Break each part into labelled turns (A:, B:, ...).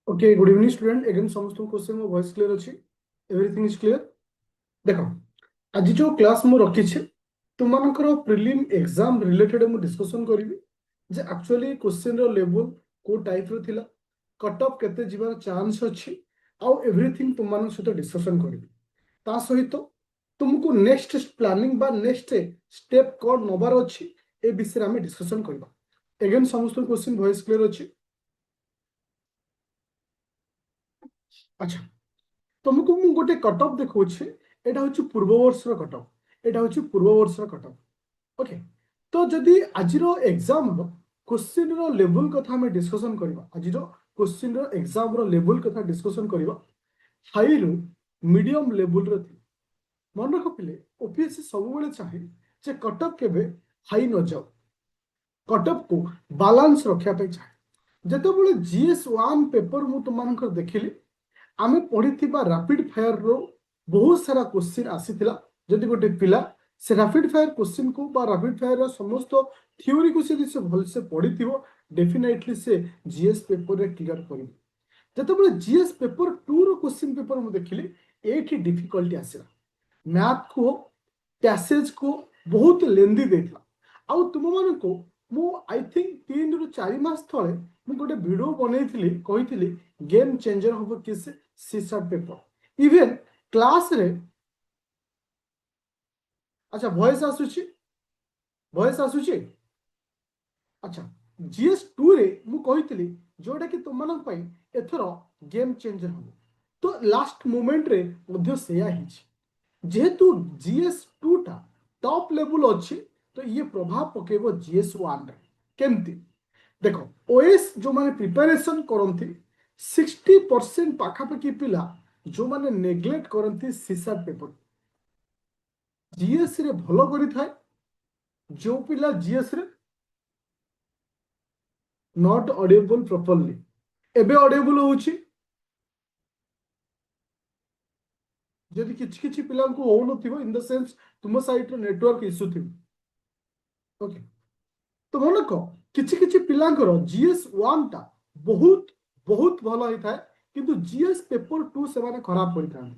A: Okay good evening student again समस्त question मो voice clear अछि एवरीथिंग इज क्लियर। देखो आज जो क्लास मु रखी तुम मानकर प्रिलिम एग्जाम रिलेटेड मु डिस्कशन करी जे एक्चुअली क्वेश्चन रो लेवल को टाइप रो थिला कट ऑफ केते जीवार चांस अछि आउ एवरीथिंग तुम मान सहित डिस्कशन करी ता सहित तुमको नेक्स्ट प्लानिंग बा नेक्स्ट स्टेप कोड नबार अछि ए विषय में डिस्कशन करबा। अगेन समस्त क्वेश्चन वॉइस क्लियर अछि। अच्छा तुमको मु गोटे कट ऑफ देखौछि एटा होछि पूर्व वर्ष रो कट ऑफ एटा होछि पूर्व वर्ष रो कट ऑफ। ओके तो जदि आजिरो एग्जाम रो क्वेश्चन रो लेवल कथा हम डिस्कशन करबा आजिरो क्वेश्चन रो एग्जाम रो लेवल कथा डिस्कशन करबा हाई रो मीडियम लेवल रो थी मन रख पिले ओपीएससी सब बेले चाहे जे कट ऑफ केबे हाई न जाओ कट ऑफ को बैलेंस रखिया पे चाहे जेतेबेले जीएस1 पेपर मु तुम देखिली आमे पढ़िथिबा रैपिड फायर रो बहुत सारा क्वेश्चन आसीथिला जदि गोटे पिला से रैपिड फायर क्वेश्चन को बा रैपिड फायर रो समस्त थ्योरी को से भल से पढ़िथिबो डेफिनेटली से जीएस पेपर रे क्लियर करिबो। जेतेबेले जीएस पेपर 2 रो क्वेश्चन पेपर मु देखिली एठी डिफिकल्टी आसीला मैथ को पैसेज को बहुत लेंदी देथिला आउ तुम मानको मु आई थिंक 3 रु 4 मास तळे मु गोटे वीडियो बनैथिली कहिथिली गेम चेंजर होबो किसे सीसाट पेपर इवन क्लास रे। अच्छा वॉइस आसुची। अच्छा जीएस 2 रे मु कहिथिली जोटा कि तुम मानक पई एथरो गेम चेंजर हो तो लास्ट मोमेंट रे मध्य सेया हिची जेहेतु जीएस 2 टा टॉप लेवल अच्छी तो ये प्रभाव पकेबो जीएस 1 रे केमती देखो ओएस जो माने प्रिपरेशन करंती 60% पाखापाखि पिला जो माने नेग्लेक्ट करंती सीसाट पेपर जीएस रे भलो करी थाए जो पिला जीएस रे नॉट ऑडिबल प्रॉपर्ली एबे ऑडिबल होउची जदि किछि किछि पिला को हो नथिबो इन द सेंस तुम साइट रो नेटवर्क इशू थिबो। ओके तो मन को किछि किछि पिलांकर जीएस 1 टा बहुत बहुत भलो होई थाए किंतु जीएस पेपर 2 से माने खराब होई थाए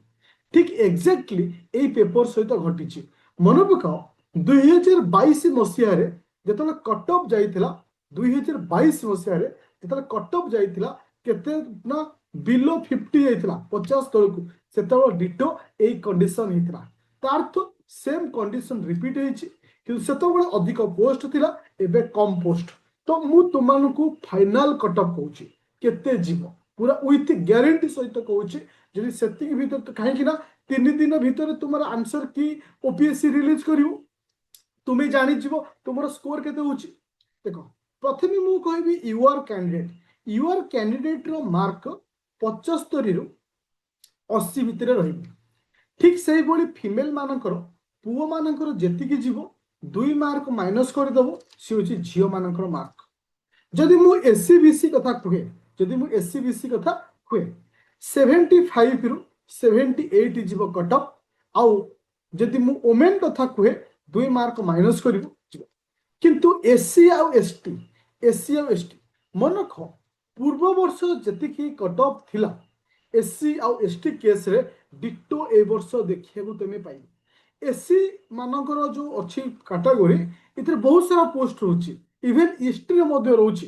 A: ठीक एग्जैक्टली एई पेपर सहित घटिछि मन पकाओ 2022 मसिया रे जेतले कट ऑफ जाइथिला 2022 मसिया रे जेतले कट ऑफ जाइथिला केते ना बिलो 50 जाइथिला 50 तळकु सेतलो डिटो एई कंडीशन हितला तार तो सेम कंडीशन रिपीट हेछि कि सेतबेले अधिक पोस्ट थिला एबे कम पोस्ट तो मु तुमनको फाइनल कट ऑफ कहूची केते जीवो पूरा विथ ग्यारंटी सहित कहूची जदि सेतिक भीतर तो काहे कि ना 3 दिन भीतर तुमर आंसर की ओपीएससी रिलीज करिवो तुम्हें जानी जीवो तुमर स्कोर केते होची देखो प्रथमे मु कहबी यूआर कैंडिडेट रो मार्क 75 रु 80 भितर रहिबो ठीक सही बोली फीमेल मानकर पुओ मानकर जेतिकी जीवो 2 मार्क माइनस कर दबो सी होची झियो मानकर मार्क जदि मु एससीबीसी कथा कहे जदि मु एससीबीसी कथा कहे 75 रु 78 जीवो कट ऑफ आउ जदि मु ओमेन कथा कहे 2 मार्क माइनस करिवो जीवो किंतु एससी आउ एसटी मन रख पूर्व वर्ष जेतिकी कट ऑफ थिला एससी आउ एसटी केस रे डिटो ए वर्ष देखिया तुम पाइब एससी मानकर जो अच्छी कैटेगरी इतने बहुत सारा पोस्ट रोची इवेन हिस्ट्री मध्य रोची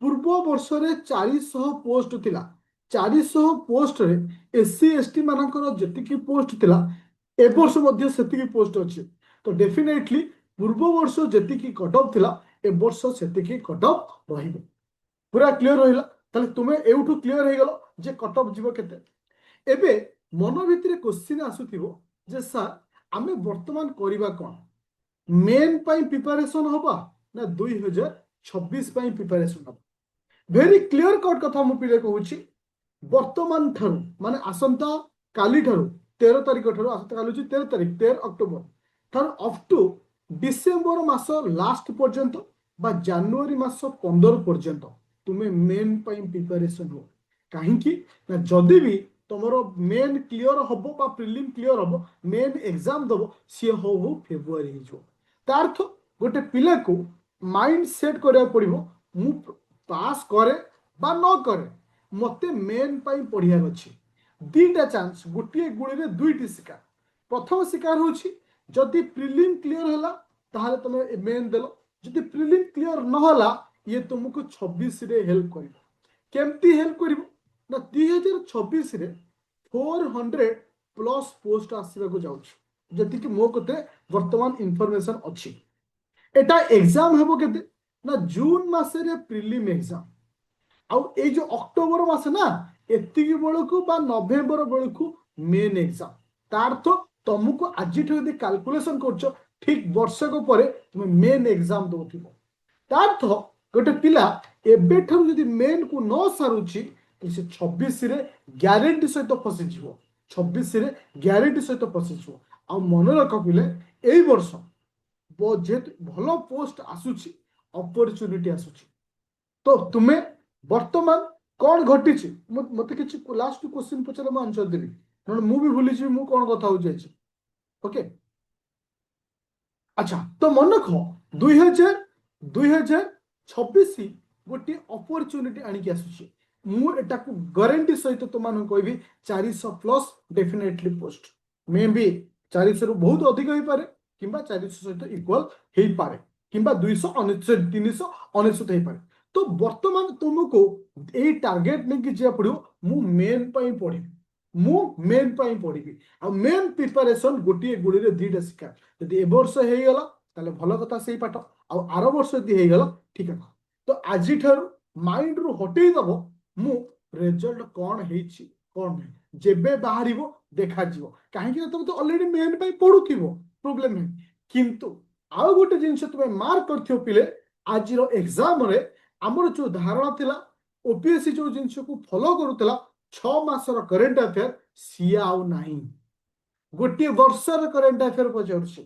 A: पूर्व वर्ष रे 400 पोस्ट थिला 400 पोस्ट रे एससी एसटी मानकर जेतिकी पोस्ट थिला ए वर्ष मध्य सेतिकी पोस्ट अछि तो डेफिनेटली पूर्व वर्ष जेतिकी कट ऑफ थिला ए वर्ष सेतिकी कट ऑफ रहिबो पूरा क्लियर रहिला ताले तुमे एउठू क्लियर हे गेलो जे कट ऑफ जीवो केते एबे मन भितरे क्वेश्चन आसुथिबो जे सर आमे वर्तमान करिबा कोन मेन पाई प्रिपरेशन होबा ना 2026 पाई प्रिपरेशन होबा वेरी क्लियर कट कथा मु पिले कहूची वर्तमान थारु माने आसंता काली थारु 13 तारिख थारु आसंता काली छि 13 तारिख 13 अक्टोबर थारु अप टू डिसेंबर मास लास्ट पर्यंत बा जनवरी मास 15 पर्यंत तुमे मेन पाई प्रिपरेशन हो काहे कि ना जदी भी तुमरो मेन क्लियर हबो बा प्रिलिम क्लियर हबो मेन एग्जाम दबो सी हो फेब्रुआरी जो तार अर्थ गोटे पिला को माइंड सेट करिया पड़िबो मु पास करे बा न करे मते मेन पाई पढ़ियार अछि दीटा चांस गोटे गुड़ी रे दुईटी शिकार प्रथम शिकार होछि जदि प्रिलिम क्लियर होला ताहले तुम मेन देलो जदि प्रिलिम क्लियर न होला ये तुमको 26 रे हेल्प करिवो केमती हेल्प करिवो ना 2026 रे 400 प्लस पोस्ट आसीबा को जाउछि जति कि मो कते वर्तमान इंफॉर्मेशन अछि एटा एग्जाम हेबो केते ना जून मासे रे प्रिलिम एग्जाम आउ ए जो अक्टोबर मास ना एतिकी बेलू बा नवेम्बर बेलू मेन एग्जाम तार तो तुमको आज यदि कैलकुलेशन कर ठीक वर्षक पर तुम मेन एग्जाम दौथिब तार तो गोटे पिला एबेठारु यदि मेन को न सारुची से 26 रे ग्यारंटी सहित फसीज 26 रे ग्यारंटी सहित फसीज आ मन रख पिले एई वर्ष जेहेतु भल पोस्ट आसुची अपॉर्चुनिटी आसुची तो तुम्हें वर्तमान कौन घटी मत कि लास्ट क्वेश्चन पचारे मुझे आंसर देवी ना मुझे भूली मु कौन कथा हो ओके अच्छा तो मन रख 2026 गोटे अपॉर्चुनिटी आनिक आसुची मुझे गारंटी सहित तुम कहबी 400 plus definitely post may be 400 रु बहुत अधिक हो पारे किंबा 400 सहित इक्वल हो पारे किंबा 399 हो पारे तो वर्तमान तुमको यही टार्गेट नहीं कि पड़ो मु मेन पढ़ी मु मेन पढ़ी आ मेन प्रिपरेशन गोटे गुड़ी रे दीटा शिकार यदि ए वर्ष हो गला ताले भल कथा से पाठ आ आर वर्ष यदि हो गला ठीक है तो आज माइंड रु हटई दब मु रिजल्ट कौन है कौन नहीं जेबे बाहर देखा कहीं तुम तो ऑलरेडी मेन पढ़ुथिबो प्रॉब्लम है किंतु आउ गोटे जिनस तुम मार्क करथियो पिले आज एग्जाम रे आमर जो धारणा थिला ओपीएससी जो जिनस को फॉलो करूतला 6 मासर करेंट अफेयर सी आउ नाही गोटे वर्षर करेंट अफेयर पचारुछे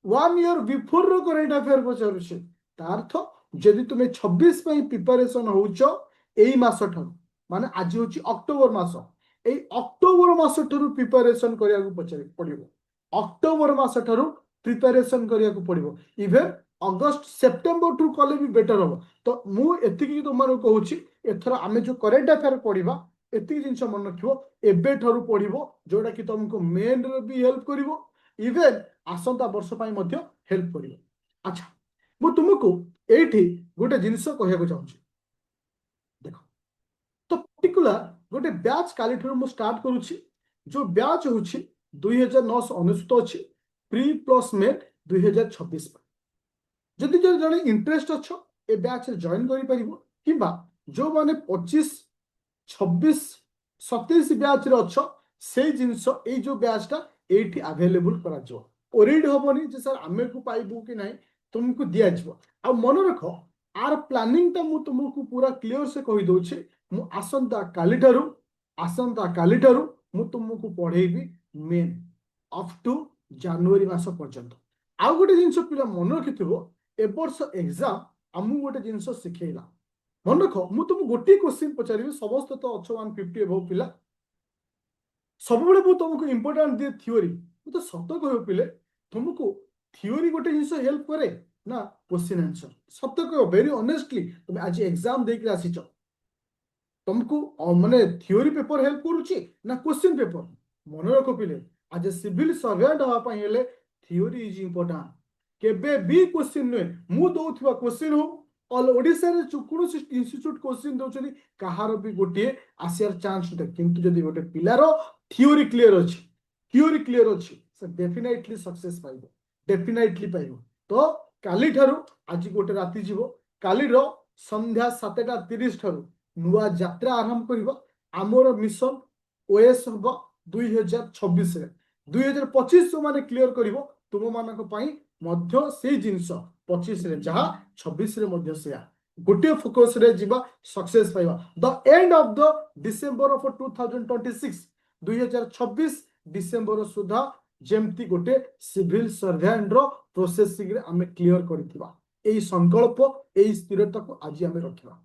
A: 1 ईयर बिफोर रो करेंट अफेयर पचारुछे तार अर्थ जदि तुमे 26 पई प्रिपरेशन होउचो एई मास ठर माने आज होची अक्टोबर मास एई अक्टोबर मास ठर प्रिपरेशन करिया को पड़िबो अक्टोबर मास ठर प्रिपरेशन करिया को पड़िबो इवन अगस्त सेप्टेम्बर टू कले भी बेटर हम तो मुझे तुम कहूँ एथर आम जो करेन्ट अफेयर पढ़ा एति जिन मन रख एबेठू पढ़ो जोटा कि तुमको मेन भी हेल्प कर इवेन आसंता वर्ष हेल्प कर अच्छा मु तुमको ये गोटे जिनस कहना चाहूँगी देख तो पर्टिकुलर गोटे बैच काली स्टार्ट करुच्ची जो बैच हूँ 2999 अच्छी प्री प्लस मेन 2026 जदि जड़े इंटरेस्ट अच्छ ए बैच जॉइन कर जो माने 25 26 27 बैच अच्छ से जिनस ए जो बैचटा ये अवेलेबल कर ओरिड हेनी जे सर आमे को पाइबू कि नहीं तुमको दिया आ मन रख आर प्लानिंग टा मु तुमको पूरा क्लियर से कहि दउछि मु आसंता काली मु तुमको पढ़ेबी मेन अप टू जनवरी मास पर्यंत आ गोटे जिनस पिला मन रखिथिबो ए वर्ष एग्जाम आमु गोटे जिनस शिखेला मन रख मु तुम गोटे क्वेश्चन पचारि समस्त तो अच्छ 150 एबव पिला सब बेले मु तुमको इंपोर्टेंट दिए थ्योरी मु तो सत कह पिले तुमको थ्योरी गोटे जिनस हेल्प करे ना क्वेश्चन आंसर सत कह वेरी ऑनेस्टली तुम आज एग्जाम देके आसीच तुमको माने थ्योरी पेपर हेल्प करूची ना क्वेश्चन पेपर मन रख पिले आज सिविल सर्वेंट हवा हेले थ्योरी इज इंपोर्टेंट केबे भी क्वेश्चन नुहे मु दउथबा क्वेश्चन हो ऑल ओडिसा रे कौन इंस्टीट्यूट क्वेश्चन दउचनी कहार भी गोटे आसियार चांस दे किंतु जदी गोटे पिलार थ्योरी क्लियर अछि से डेफिनेटली सक्सेस पाइबो डेफिनेटली पाइबो तो काली ठारू आज गोटे राति जीवो काली रो संध्या 7:30 ठारू नुआ यात्रा आरंभ करिवो आमर मिशन ओएस हबो 2026 रे 2025 जो माने क्लियर करिवो तुम मानक पई मध्य से जिनस 25 रे जहा 26 रे मध्य से गोटे फोकस रे जीवा सक्सेस पाइबा the end of the December of 2026 2026 December सुधा जेमती गोटे सिविल सर्वेंट रो प्रोसेसिंग रे हमें क्लियर करथिबा एई संकल्प एई स्थिरता को आज हमें रखिबा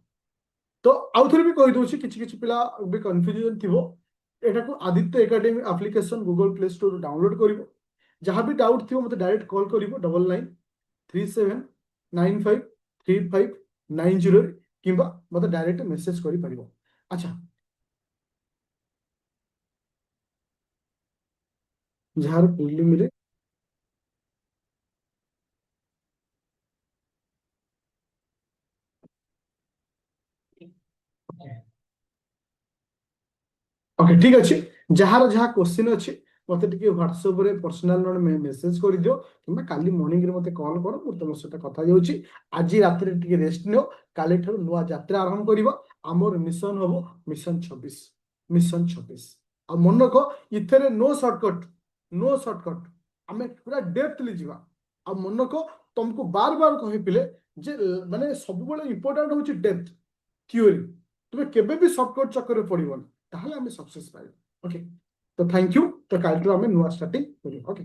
A: तो आउथरे भी कहि दोछि किछि किछि पिला भी कंफ्यूजन थिबो एटा को Aditya academy application Google play store download करिवो जहाँ भी डाउट थी मत डायरेक्ट कॉल करिवो 9937953590 किंबा मत डायरेक्ट मेसेज करि परिवो अच्छा ଯାହାର ପ୍ରିଲିମିରେ ओके ठीक अच्छे जार जहाँ क्वेश्चन अच्छे मत ह्वाट्सअप पर्सनाल नोट मेसेज कर दियो कि काली मॉर्निंग रे मते कॉल कर मु तुम सहित कथा जाउची आज रात रे टिके रेस्ट नियो काली ठर नुआ यात्रा आरंभ करिवो हमर मिशन हबो मिशन 26 आ मन रख इथरे नो शॉर्टकट आमे पूरा डेप्थली जीवा आ मन रख तुमको बार बार कहि पिले जे माने सब बळे इंपोर्टेंट होची डेप्थ থিওরি তুমি কেবে भी শর্টকট চক্করে পড়িবনি তাহলে আমি सक्सेस পাইব ओके तो थैंक यू तो काल আমি नुआ स्टार्टिंग करियो ओके